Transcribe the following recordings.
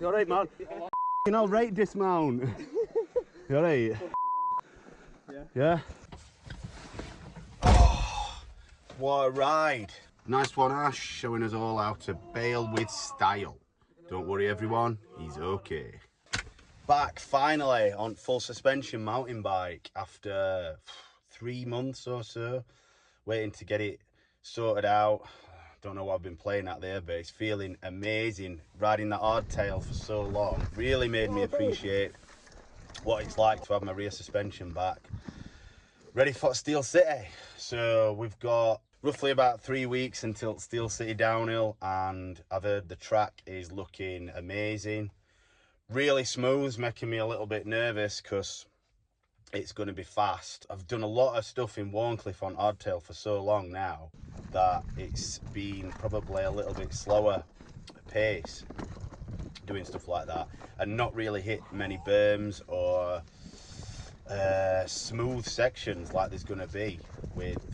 You alright, man? I'll rate dismount. You alright? Yeah. Yeah? Oh, what a ride. Nice one, Ash, showing us all how to bail with style. Don't worry, everyone, he's okay. Back finally on full suspension mountain bike after 3 months or so, waiting to get it sorted out. Don't know what I've been playing at there, but it's feeling amazing. Riding that hardtail for so long really made me appreciate what it's like to have my rear suspension back. Ready for Steelcity. So we've got roughly about 3 weeks until Steelcity downhill, and I've heard the track is looking amazing. Really smooth, making me a little bit nervous because it's going to be fast. I've done a lot of stuff in WHARNCLIFFE on hardtail for so long now that it's been probably a little bit slower pace doing stuff like that, and not really hit many berms or smooth sections like there's going to be with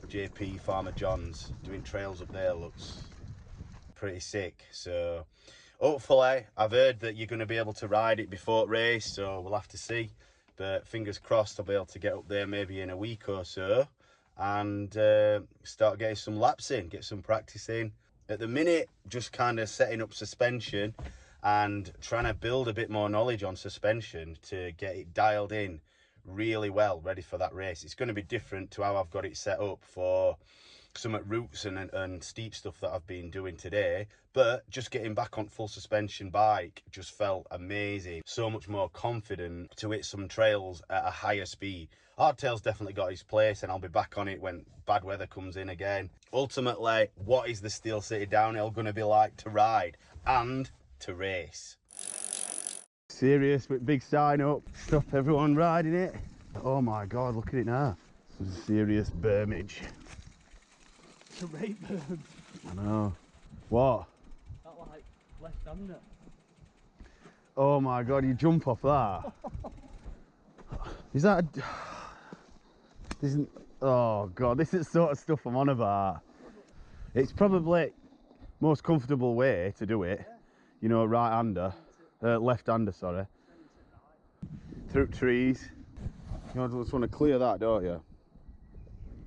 JP Farmer John's. Doing trails up there looks pretty sick. So hopefully, I've heard that you're going to be able to ride it before race, so we'll have to see. But fingers crossed I'll be able to get up there maybe in a week or so and start getting some laps in, get some practice in. At the minute, just kind of setting up suspension and trying to build a bit more knowledge on suspension to get it dialed in really well, ready for that race. It's going to be different to how I've got it set up for some routes and steep stuff that I've been doing today, but just getting back on full suspension bike just felt amazing. So much more confident to hit some trails at a higher speed. Hardtail's definitely got his place, and I'll be back on it when bad weather comes in again. Ultimately, what is the Steelcity downhill going to be like to ride and to race? Serious with big sign up, stop everyone riding it. Oh my god, look at it now. Some serious bermage. Great berm. I know. What? That like left-hander. Oh my god, you jump off that. Is that oh god, this is the sort of stuff I'm on about. It's probably most comfortable way to do it. You know, right-hander, left-hander, sorry. Through trees. You just want to clear that, don't you?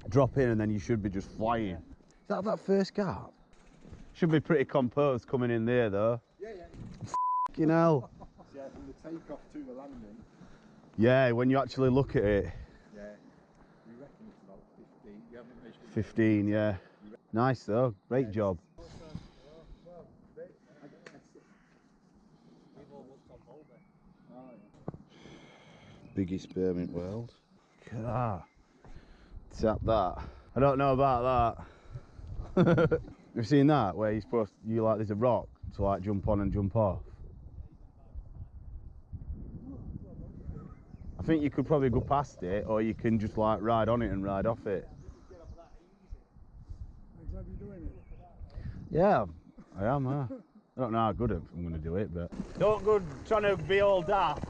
Drop in and then you should be just flying. Is that first gap? Should be pretty composed coming in there though. Yeah. Fucking hell. Yeah, from the takeoff to the landing. Yeah, when you actually look at it. Yeah. You reckon it's about 15. You haven't measured it. 15, yeah. Nice though, great job. Biggest berm in the world. Look at that. Tap that. I don't know about that. You've seen that where you're supposed to, there's a rock to like jump on and jump off. I think you could probably go past it, or you can just like ride on it and ride off it. Are you doing it? Yeah, I am. I don't know how good I'm going to do it, but don't go trying to be all daft.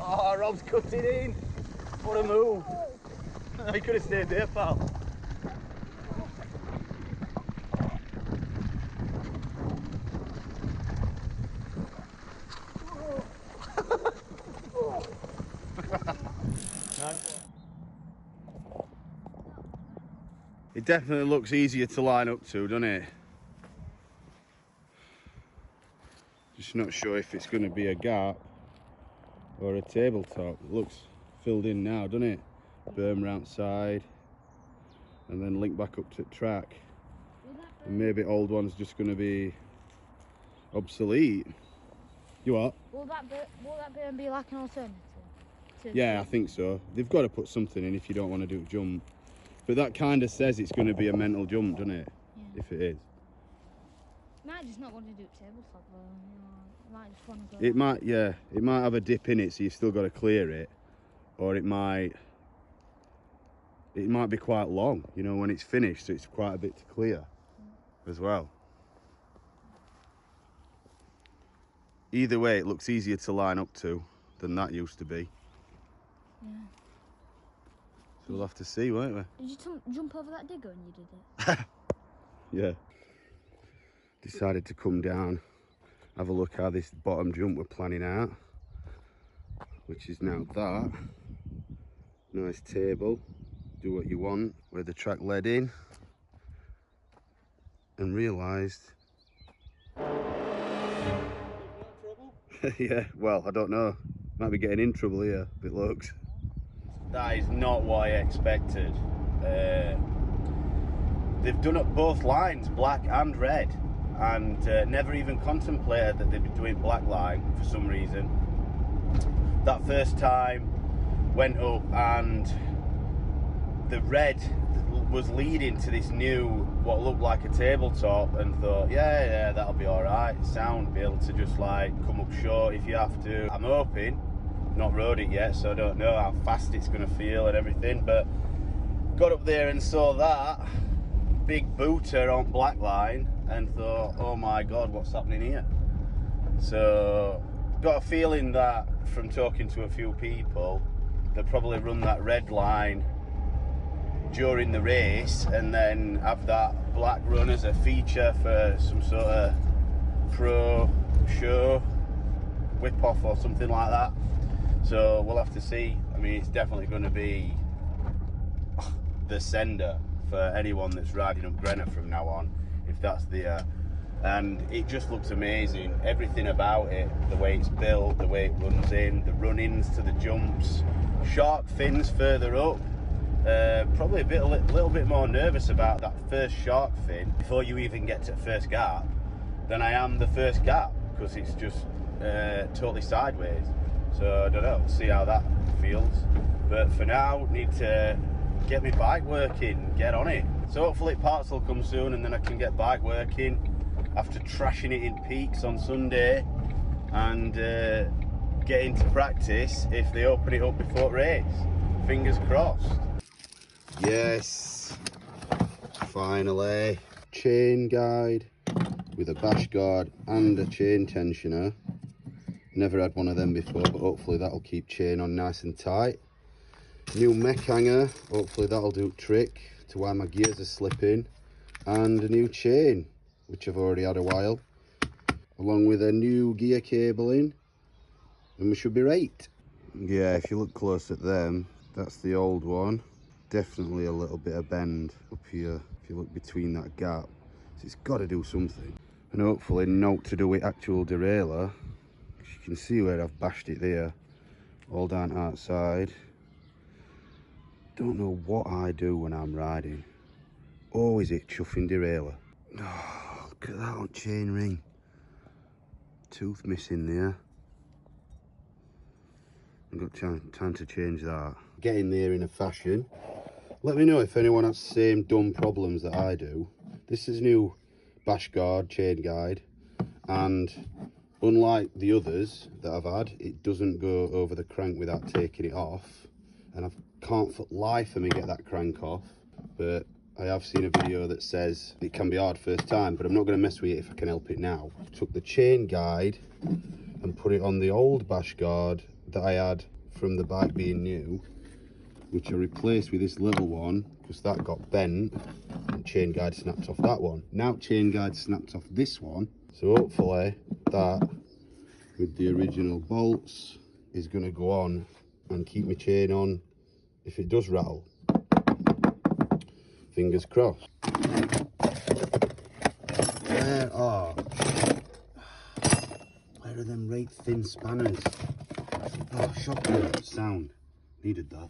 Oh, Rob's cutting in. What a move. He could have stayed there, pal. It definitely looks easier to line up to, doesn't it? Just not sure if it's going to be a gap or a tabletop. It looks filled in now, doesn't it? Berm round side and then link back up to track. And maybe old one's just going to be obsolete. You what? Will that berm be like an alternative? Yeah, I think so. They've got to put something in if you don't want to do a jump. But that kind of says it's going to be a mental jump, doesn't it? Yeah. If it is. Might just not want to do it tabletop though. You know, might just want to go. It might, yeah. It might have a dip in it, so you've still got to clear it. Or it might be quite long, you know, when it's finished, so it's quite a bit to clear as well. Either way, it looks easier to line up to than that used to be. Yeah. So we'll have to see, won't we? Did you jump over that digger when you did it? Yeah. Decided to come down, have a look how this bottom jump we're planning out, which is now that. Nice table, do what you want, where the track led in, and realised... Yeah, well, I don't know. Might be getting in trouble here, if it looks. That is not what I expected. They've done up both lines, black and red, and never even contemplated that they'd be doing black line for some reason. That first time went up and the red was leading to this new, what looked like a tabletop, and thought, yeah, that'll be all right. Sound, be able to just like come up short if you have to. I'm hoping, not rode it yet, so I don't know how fast it's going to feel and everything, but got up there and saw that big booter on black line and thought, oh my God, what's happening here? So got a feeling that from talking to a few people, they'll probably run that red line during the race and then have that black run as a feature for some sort of pro show whip off or something like that. So we'll have to see. I mean, it's definitely going to be the sender for anyone that's riding up Greenough from now on, if that's the and it just looks amazing. Everything about it, the way it's built, the way it runs in, the run-ins to the jumps, shark fins further up. Probably a little bit more nervous about that first shark fin before you even get to the first gap than I am the first gap, because it's just totally sideways. So I don't know, see how that feels. But for now, need to get my bike working, get on it. So hopefully parts will come soon and then I can get bike working after trashing it in Peaks on Sunday and get into practice if they open it up before race. Fingers crossed. Yes, finally. Chain guide with a bash guard and a chain tensioner. Never had one of them before, but hopefully that'll keep chain on nice and tight. New mech hanger, hopefully that'll do trick to why my gears are slipping. And a new chain, which I've already had a while, along with a new gear cabling, and we should be right. Yeah, if you look close at them, that's the old one. Definitely a little bit of bend up here if you look between that gap, so it's got to do something. And hopefully not to do with actual derailleur, because you can see where I've bashed it there, all down outside. Don't know what I do when I'm riding. Or is it chuffing derailleur? Oh, look at that on chain ring. Tooth missing there. I've got time to change that. Getting there in a fashion. Let me know if anyone has the same dumb problems that I do. This is new bash guard, chain guide, and unlike the others that I've had, it doesn't go over the crank without taking it off, and I can't for life of me get that crank off. But I have seen a video that says it can be hard first time, but I'm not going to mess with it if I can help it now. Took the chain guide and put it on the old bash guard that I had from the bike being new, which I replaced with this little one because that got bent and chain guide snapped off that one. Now chain guide snapped off this one, so hopefully that with the original bolts is going to go on and keep my chain on if it does rattle. Fingers crossed. Where are them right thin spanners? Oh, shotgun sound. Needed that.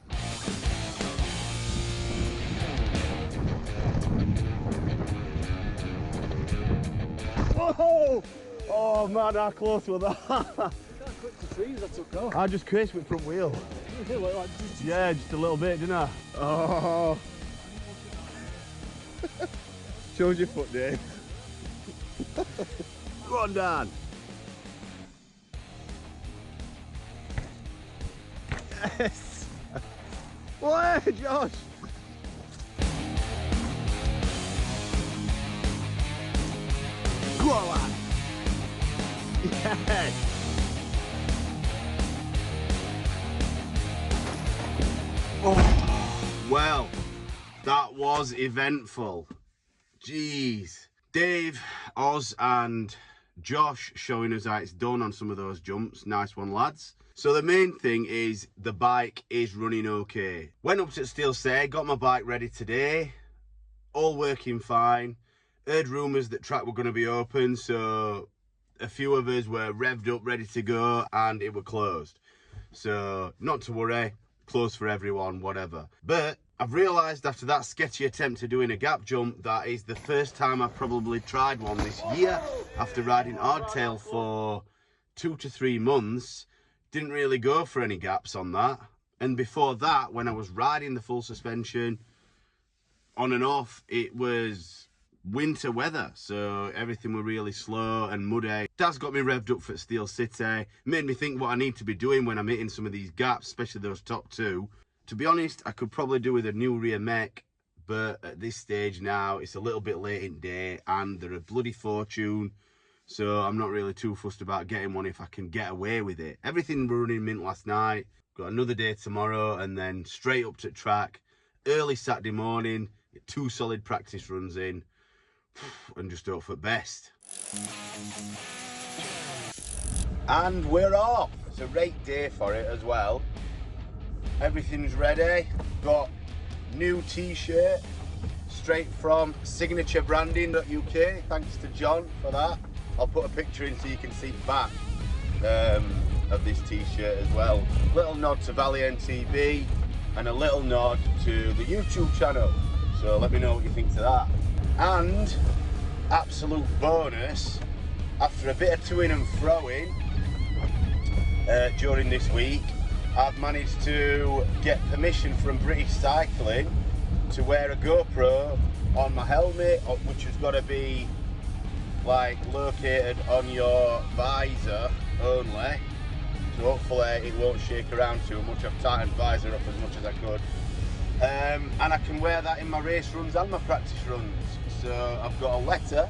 Whoa! Oh man, how close was that? You can't clip the trees, I took off. I just crashed with front wheel. Yeah, just a little bit, didn't I? Oh. Shows your foot, Dave. Go on, Dan. Yes. Where, Josh? Go on, lad. Yes. Well, that was eventful. Jeez. Dave, Oz and Josh showing us how it's done on some of those jumps. Nice one, lads. So the main thing is the bike is running okay. Went up to Steelcity, got my bike ready today. All working fine. Heard rumours that track were going to be open, so a few of us were revved up, ready to go, and it were closed. So not to worry, closed for everyone, whatever. But I've realised after that sketchy attempt to doing a gap jump, that is the first time I've probably tried one this year. After riding hardtail for 2 to 3 months, didn't really go for any gaps on that. And before that, when I was riding the full suspension, on and off, it was winter weather, so everything were really slow and muddy. That's got me revved up for Steelcity, made me think what I need to be doing when I'm hitting some of these gaps, especially those top two. To be honest, I could probably do with a new rear mech, but at this stage now, it's a little bit late in day and they're a bloody fortune, so I'm not really too fussed about getting one if I can get away with it. Everything were running mint last night, got another day tomorrow, and then straight up to track, early Saturday morning, 2 solid practice runs in, and just hope for best. And we're off. It's a great day for it as well. Everything's ready. Got new t-shirt straight from signaturebranding.uk. Thanks to John for that. I'll put a picture in so you can see the back of this t-shirt as well. Little nod to Valley MTB and a little nod to the YouTube channel. So let me know what you think to that. And absolute bonus, after a bit of toing and froing during this week, I've managed to get permission from British Cycling to wear a GoPro on my helmet, which has got to be like located on your visor only, so hopefully it won't shake around too much. I've tightened visor up as much as I could, and I can wear that in my race runs and my practice runs. So I've got a letter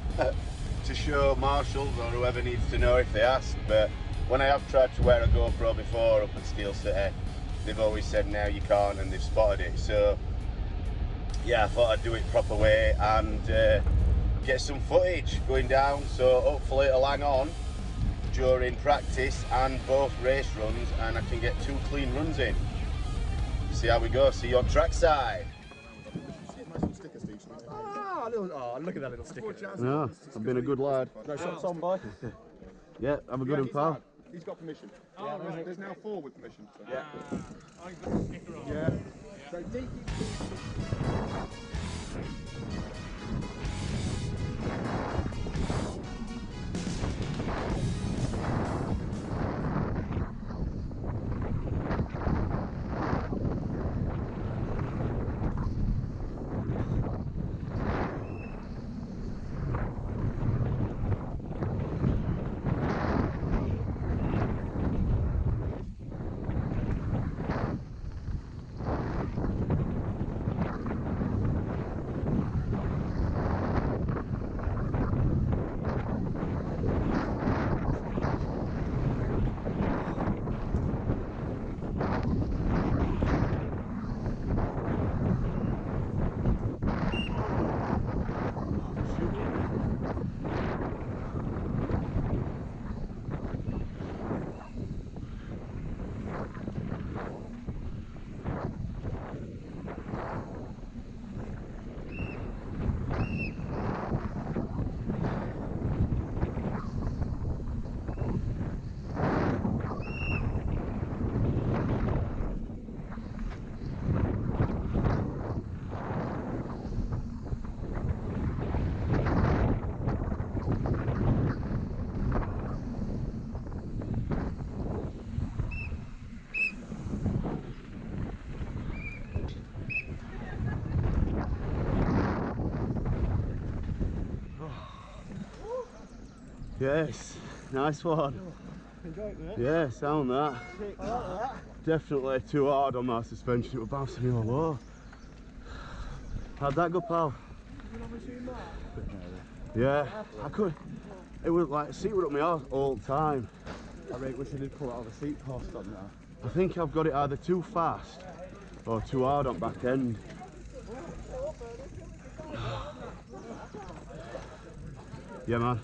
to show marshals or whoever needs to know if they ask, but when I have tried to wear a GoPro before up at Steelcity, they've always said no, you can't, and they've spotted it. So yeah, I thought I'd do it proper way and get some footage going down, so hopefully it'll hang on during practice and both race runs, and I can get 2 clean runs in. See how we go. See you on trackside. Oh, look at that little sticker. No, I've been a good lad. No shots on, boy. Yeah, have a good one, pal. He's got permission. Oh, right. There's now 4 with permission. So. Yeah. I got the sticker on. Yeah. So deep. Yes, nice one. Enjoy it, mate. Yeah, sound that. I like that. Definitely too hard on my suspension, it was bouncing me all over. How'd that go, pal? Yeah, I could. It was like, seat were up my arse all the time. I really wish I did pull out of the seat post on that. I think I've got it either too fast Oh, too hard on back end. Yeah, man.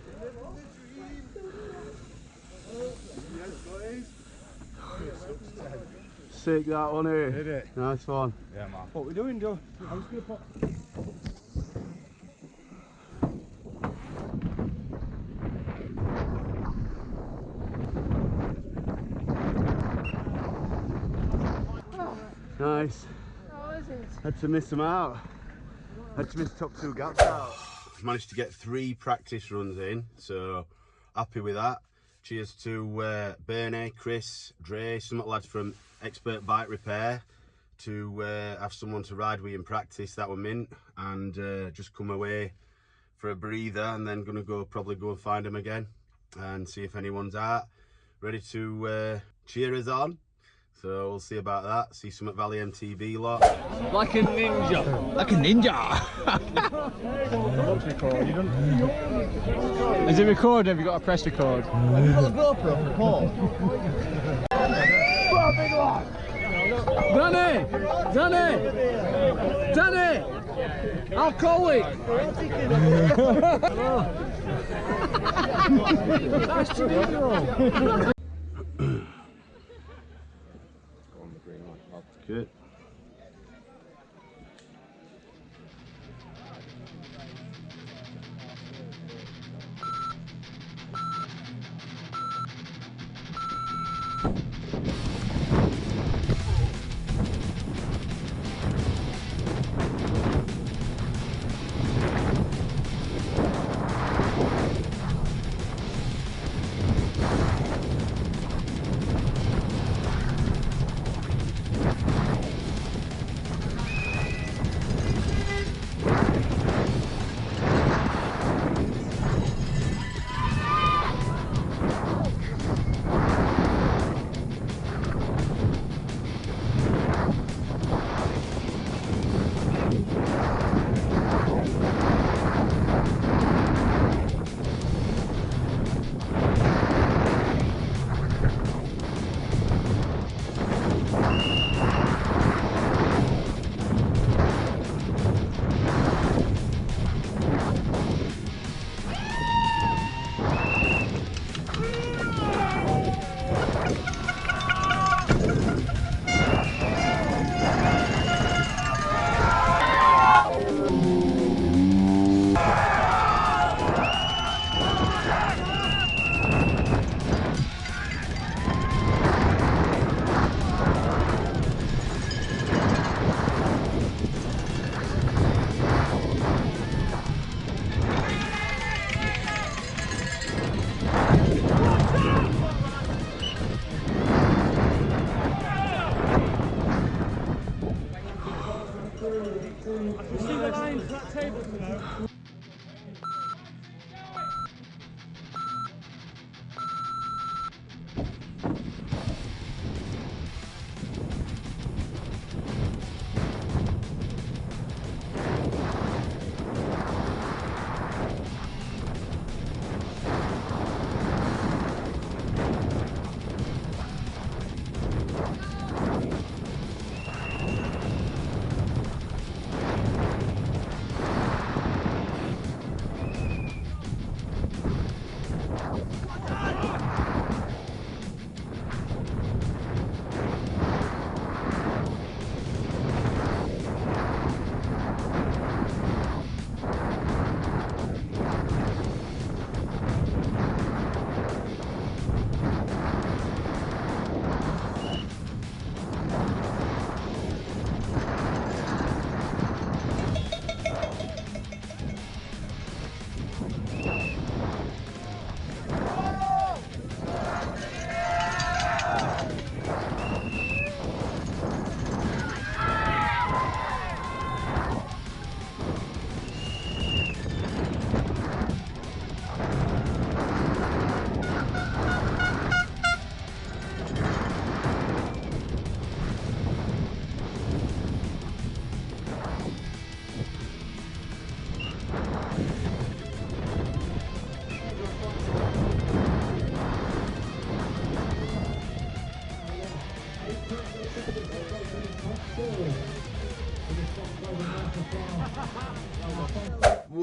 Sick that one here. Did it? Nice one. Yeah, man. What we doing, Joe? I was gonna put. Nice. Oh, is it? Had to miss them out. Had to miss top 2 gaps out. Managed to get 3 practice runs in, so happy with that. Cheers to Bernie, Chris, Dre, some lads from Expert Bike Repair to have someone to ride with in practice. That were mint, and just come away for a breather, and then gonna probably go and find them again and see if anyone's out ready to cheer us on. So we'll see about that. See some at Valley MTB lot. Like a ninja. Like a ninja. Is it recording? Have you got to press record? Have you got a GoPro for Paul? Danny! Danny! Danny! I'll call it! That's too Good.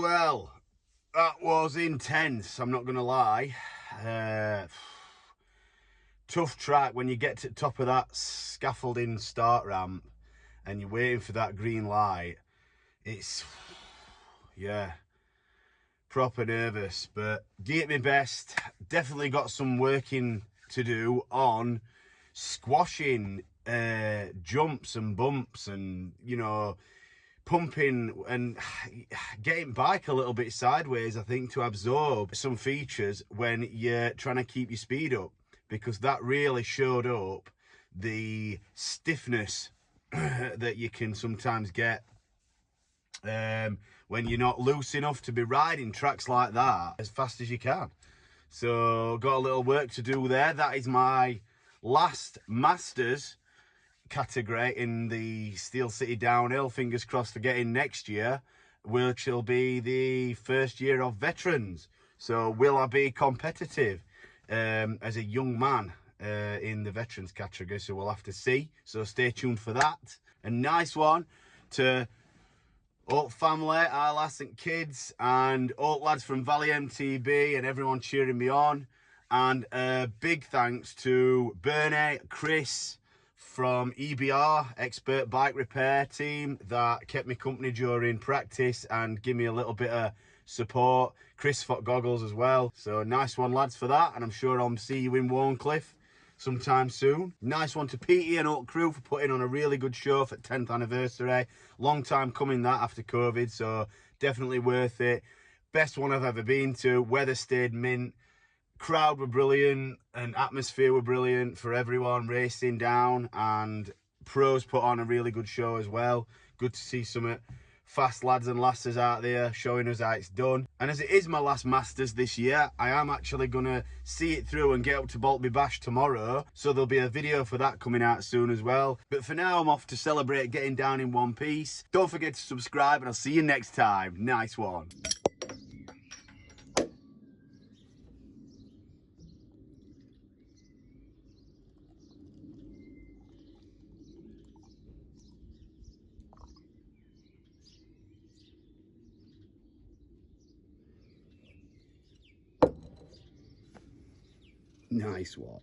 Well, that was intense, I'm not going to lie. Tough track when you get to the top of that scaffolding start ramp and you're waiting for that green light. It's, yeah, proper nervous, but did my best. Definitely got some working to do on squashing jumps and bumps and, you know, pumping and getting bike a little bit sideways, I think, to absorb some features when you're trying to keep your speed up, because that really showed up the stiffness that you can sometimes get when you're not loose enough to be riding tracks like that as fast as you can. So got a little work to do there. That is my last Masters category in the Steelcity downhill. Fingers crossed for getting next year, which will be the first year of veterans. So will I be competitive as a young man in the veterans category? So we'll have to see. So stay tuned for that. A nice one to all family, our lads and kids, and all lads from Valley MTB and everyone cheering me on. And a big thanks to Bernie, Chris from EBR, Expert Bike Repair Team, that kept me company during practice and give me a little bit of support. Chris Fott Goggles as well. So nice one, lads, for that. And I'm sure I'll see you in Wharncliffe sometime soon. Nice one to Petey and all crew for putting on a really good show for 10th anniversary. Long time coming that after COVID, so definitely worth it. Best one I've ever been to. Weather stayed mint. Crowd were brilliant and atmosphere were brilliant for everyone racing down, and pros put on a really good show as well. Good to see some fast lads and lasses out there showing us how it's done. And as it is my last Masters this year, I am actually going to see it through and get up to Boltby Bash tomorrow, so there'll be a video for that coming out soon as well. But for now, I'm off to celebrate getting down in one piece. Don't forget to subscribe and I'll see you next time. Nice one. Nice one.